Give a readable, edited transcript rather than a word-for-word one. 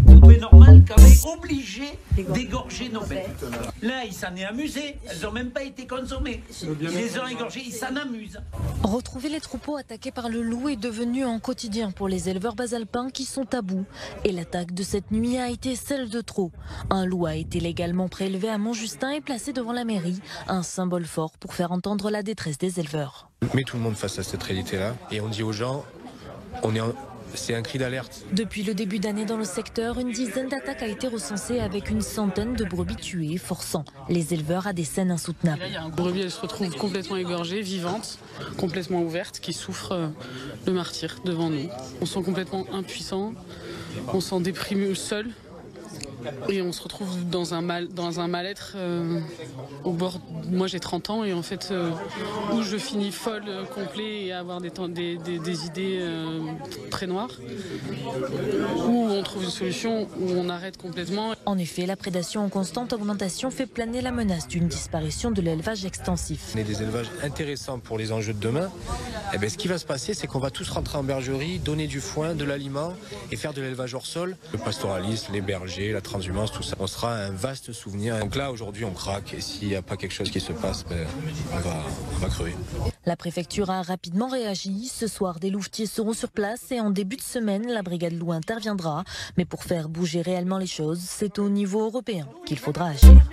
Trouvé normal qu'on est obligé d'égorger nos bêtes. Là, ils s'en est amusés. Elles n'ont même pas été consommées. Ils les ont égorgées, ils s'en amusent. Retrouver les troupeaux attaqués par le loup est devenu un quotidien pour les éleveurs basalpins qui sont à bout. Et l'attaque de cette nuit a été celle de trop. Un loup a été légalement prélevé à Montjustin et placé devant la mairie. Un symbole fort pour faire entendre la détresse des éleveurs. Met tout le monde face à cette réalité-là et on dit aux gens, c'est un cri d'alerte. Depuis le début d'année dans le secteur, une dizaine d'attaques a été recensée avec une centaine de brebis tuées, forçant les éleveurs à des scènes insoutenables. Là, il y a un brebis, elle se retrouve complètement égorgée, vivante, complètement ouverte, qui souffre le martyre devant nous. On se sent complètement impuissant, on se sent déprimé seul. Et on se retrouve dans un mal-être au bord. Moi j'ai 30 ans et en fait où je finis folle, complet et avoir des idées très noires. Où on trouve une solution, où on arrête complètement. En effet, la prédation en constante augmentation fait planer la menace d'une disparition de l'élevage extensif. On est des élevages intéressants pour les enjeux de demain. Et bien, ce qui va se passer, c'est qu'on va tous rentrer en bergerie, donner du foin, de l'aliment et faire de l'élevage hors sol. Le pastoralisme, les bergers, la transhumance, tout ça, on sera un vaste souvenir. Donc là, aujourd'hui, on craque et s'il n'y a pas quelque chose qui se passe, on va crever. La préfecture a rapidement réagi. Ce soir, des louvetiers seront sur place et en début de semaine, la brigade loup interviendra. Mais pour faire bouger réellement les choses, c'est au niveau européen qu'il faudra agir.